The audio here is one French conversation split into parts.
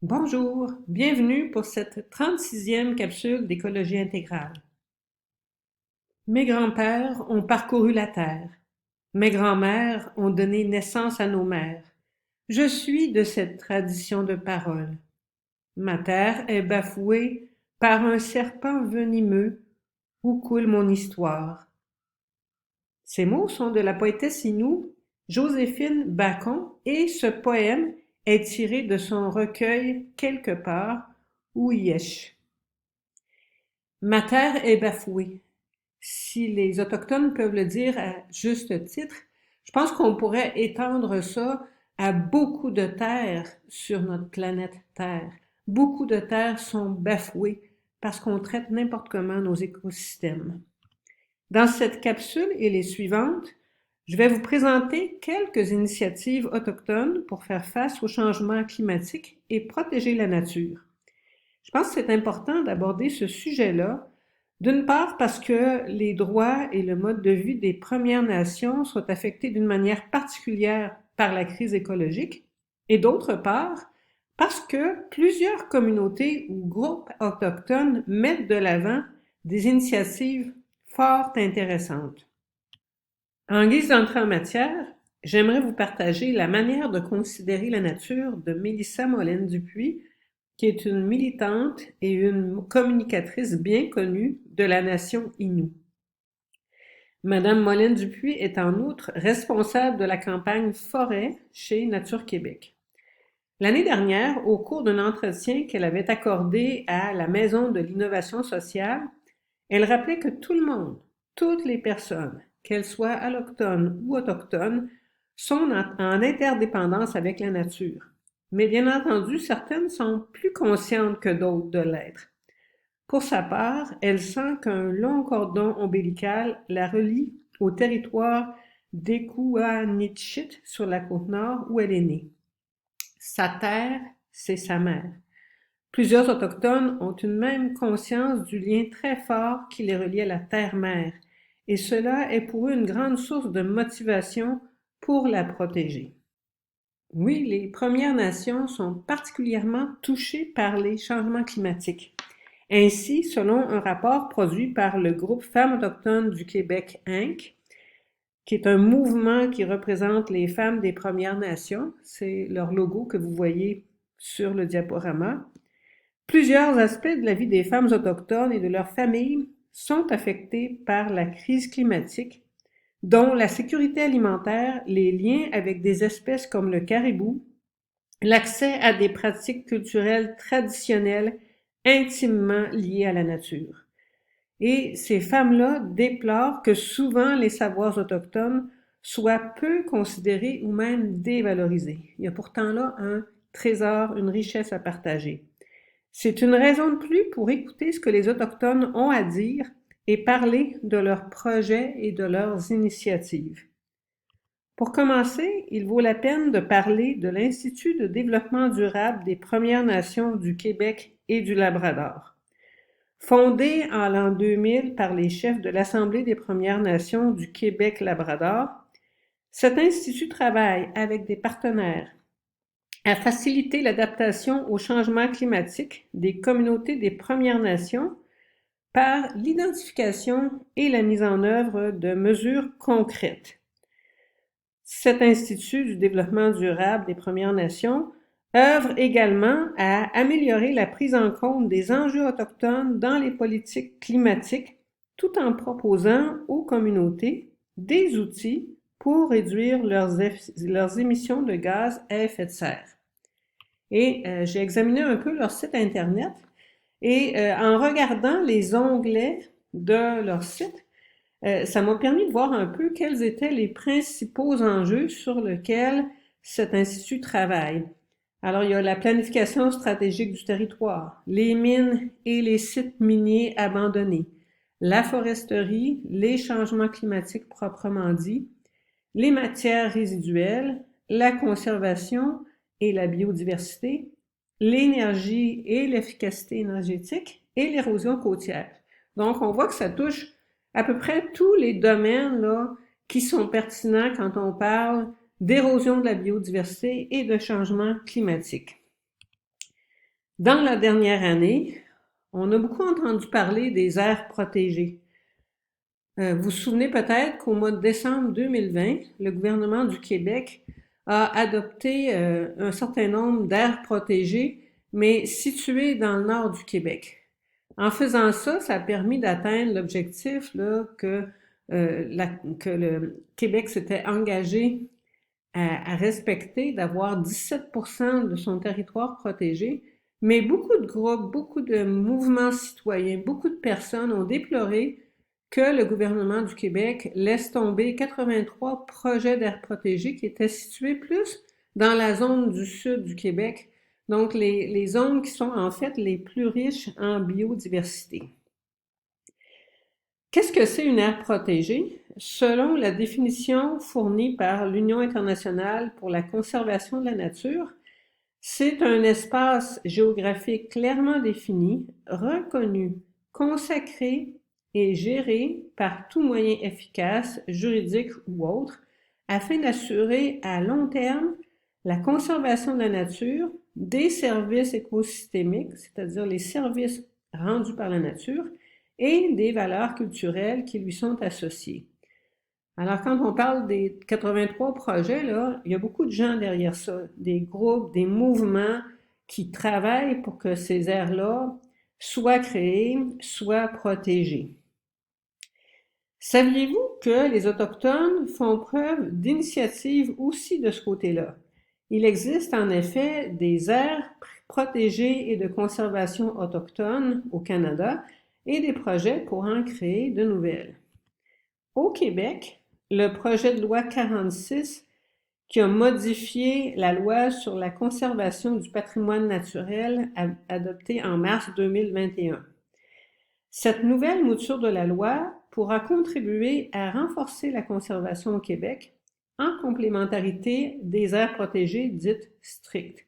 Bonjour, bienvenue pour cette 36e capsule d'écologie intégrale. Mes grands-pères ont parcouru la terre. Mes grands-mères ont donné naissance à nos mères. Je suis de cette tradition de parole. Ma terre est bafouée par un serpent venimeux où coule mon histoire. Ces mots sont de la poétesse inoue Joséphine Bacon et ce poème est tiré de son recueil Quelque part ou Yesh. Ma terre est bafouée. Si les Autochtones peuvent le dire à juste titre, je pense qu'on pourrait étendre ça à beaucoup de terres sur notre planète Terre. Beaucoup de terres sont bafouées parce qu'on traite n'importe comment nos écosystèmes. Dans cette capsule et les suivantes, je vais vous présenter quelques initiatives autochtones pour faire face au changement climatique et protéger la nature. Je pense que c'est important d'aborder ce sujet-là, d'une part parce que les droits et le mode de vie des Premières Nations sont affectés d'une manière particulière par la crise écologique, et d'autre part parce que plusieurs communautés ou groupes autochtones mettent de l'avant des initiatives fort intéressantes. En guise d'entrée en matière, j'aimerais vous partager la manière de considérer la nature de Mélissa Molène-Dupuis, qui est une militante et une communicatrice bien connue de la nation Innu. Madame Molène-Dupuis est en outre responsable de la campagne Forêt chez Nature Québec. L'année dernière, au cours d'un entretien qu'elle avait accordé à la Maison de l'innovation sociale, elle rappelait que tout le monde, toutes les personnes, qu'elles soient allochtones ou autochtones, sont en interdépendance avec la nature. Mais bien entendu, certaines sont plus conscientes que d'autres de l'être. Pour sa part, elle sent qu'un long cordon ombilical la relie au territoire d'Ekuanitshit sur la côte nord où elle est née. Sa terre, c'est sa mère. Plusieurs autochtones ont une même conscience du lien très fort qui les relie à la terre-mère, et cela est pour eux une grande source de motivation pour la protéger. Oui, les Premières Nations sont particulièrement touchées par les changements climatiques. Ainsi, selon un rapport produit par le groupe Femmes autochtones du Québec Inc., qui est un mouvement qui représente les femmes des Premières Nations, c'est leur logo que vous voyez sur le diaporama, plusieurs aspects de la vie des femmes autochtones et de leurs familles sont affectés par la crise climatique, dont la sécurité alimentaire, les liens avec des espèces comme le caribou, l'accès à des pratiques culturelles traditionnelles intimement liées à la nature. Et ces femmes-là déplorent que souvent les savoirs autochtones soient peu considérés ou même dévalorisés. Il y a pourtant là un trésor, une richesse à partager. C'est une raison de plus pour écouter ce que les Autochtones ont à dire et parler de leurs projets et de leurs initiatives. Pour commencer, il vaut la peine de parler de l'Institut de développement durable des Premières Nations du Québec et du Labrador. Fondé en l'an 2000 par les chefs de l'Assemblée des Premières Nations du Québec-Labrador, cet institut travaille avec des partenaires à faciliter l'adaptation au changement climatique des communautés des Premières Nations par l'identification et la mise en œuvre de mesures concrètes. Cet Institut du développement durable des Premières Nations œuvre également à améliorer la prise en compte des enjeux autochtones dans les politiques climatiques tout en proposant aux communautés des outils pour réduire leurs émissions de gaz à effet de serre. Et j'ai examiné un peu leur site Internet et en regardant les onglets de leur site, ça m'a permis de voir un peu quels étaient les principaux enjeux sur lesquels cet institut travaille. Alors, il y a la planification stratégique du territoire, les mines et les sites miniers abandonnés, la foresterie, les changements climatiques proprement dits, les matières résiduelles, la conservation et la biodiversité, l'énergie et l'efficacité énergétique et l'érosion côtière. Donc, on voit que ça touche à peu près tous les domaines là, qui sont pertinents quand on parle d'érosion de la biodiversité et de changement climatique. Dans la dernière année, on a beaucoup entendu parler des aires protégées. Vous vous souvenez peut-être qu'au mois de décembre 2020, le gouvernement du Québec a adopté un certain nombre d'aires protégées, mais situées dans le nord du Québec. En faisant ça, ça a permis d'atteindre l'objectif là, que le Québec s'était engagé à respecter, d'avoir 17% de son territoire protégé. Mais beaucoup de groupes, beaucoup de mouvements citoyens, beaucoup de personnes ont déploré que le gouvernement du Québec laisse tomber 83 projets d'aires protégées qui étaient situés plus dans la zone du sud du Québec, donc les zones qui sont en fait les plus riches en biodiversité. Qu'est-ce que c'est une aire protégée? Selon la définition fournie par l'Union internationale pour la conservation de la nature, c'est un espace géographique clairement défini, reconnu, consacré et géré par tout moyen efficace, juridique ou autre, afin d'assurer à long terme la conservation de la nature, des services écosystémiques, c'est-à-dire les services rendus par la nature, et des valeurs culturelles qui lui sont associées. Alors, quand on parle des 83 projets, là, il y a beaucoup de gens derrière ça, des groupes, des mouvements qui travaillent pour que ces aires-là soient créées, soient protégées. Saviez-vous que les Autochtones font preuve d'initiative aussi de ce côté-là? Il existe en effet des aires protégées et de conservation autochtones au Canada et des projets pour en créer de nouvelles. Au Québec, le projet de loi 46 qui a modifié la loi sur la conservation du patrimoine naturel adoptée en mars 2021. Cette nouvelle mouture de la loi pourra contribuer à renforcer la conservation au Québec en complémentarité des aires protégées dites strictes.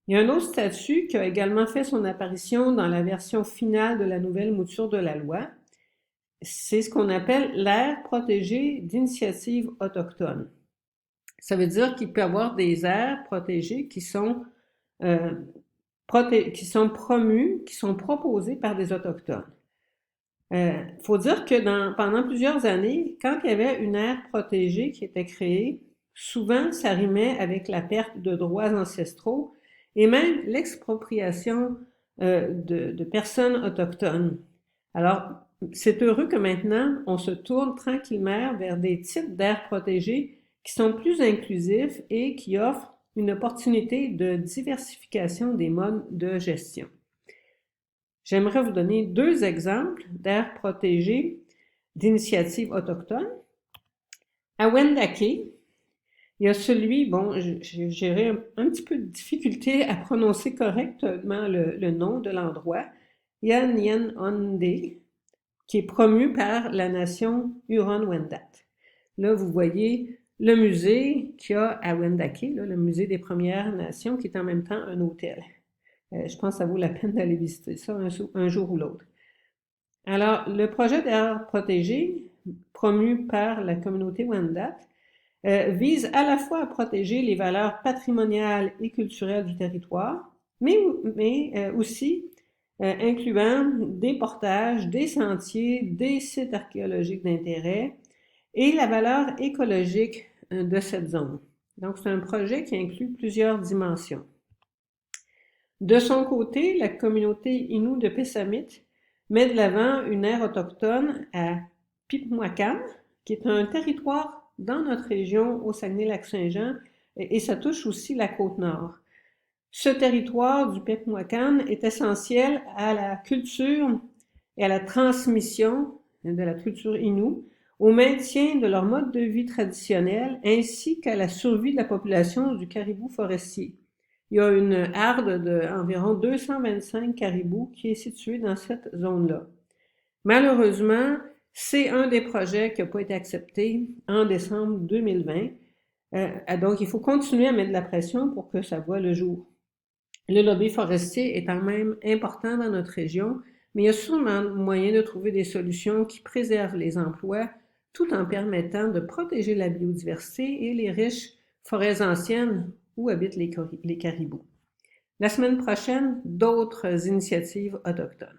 Il y a un autre statut qui a également fait son apparition dans la version finale de la nouvelle mouture de la loi. C'est ce qu'on appelle l'aire protégée d'initiative autochtone. Ça veut dire qu'il peut y avoir des aires protégées qui sont promues, qui sont proposées par des Autochtones. Faut dire que pendant plusieurs années, quand il y avait une aire protégée qui était créée, souvent ça rimait avec la perte de droits ancestraux et même l'expropriation de personnes autochtones. Alors, c'est heureux que maintenant, on se tourne tranquillement vers des types d'aires protégées qui sont plus inclusifs et qui offrent une opportunité de diversification des modes de gestion. J'aimerais vous donner deux exemples d'aires protégées d'initiatives autochtones. À Wendake, il y a celui, bon, j'aurais un petit peu de difficulté à prononcer correctement le nom de l'endroit, Yan-Yan-Onde, qui est promu par la nation Huron-Wendat. Là, vous voyez le musée qu'il y a à Wendake, là, le musée des Premières Nations, qui est en même temps un hôtel. Je pense que ça vaut la peine d'aller visiter ça un jour ou l'autre. Alors, le projet d'aire protégée, promu par la communauté Wendat, vise à la fois à protéger les valeurs patrimoniales et culturelles du territoire, mais aussi incluant des portages, des sentiers, des sites archéologiques d'intérêt et la valeur écologique de cette zone. Donc, c'est un projet qui inclut plusieurs dimensions. De son côté, la communauté Innu de Pessamit met de l'avant une aire autochtone à Pipmoakan, qui est un territoire dans notre région au Saguenay-Lac-Saint-Jean, et ça touche aussi la Côte-Nord. Ce territoire du Pipmoakan est essentiel à la culture et à la transmission de la culture Innu, au maintien de leur mode de vie traditionnel, ainsi qu'à la survie de la population du caribou forestier. Il y a une harde d'environ 225 caribous qui est située dans cette zone-là. Malheureusement, c'est un des projets qui n'a pas été accepté en décembre 2020. Donc, il faut continuer à mettre de la pression pour que ça voie le jour. Le lobby forestier est quand même important dans notre région, mais il y a sûrement moyen de trouver des solutions qui préservent les emplois tout en permettant de protéger la biodiversité et les riches forêts anciennes où habitent les caribous. La semaine prochaine, d'autres initiatives autochtones.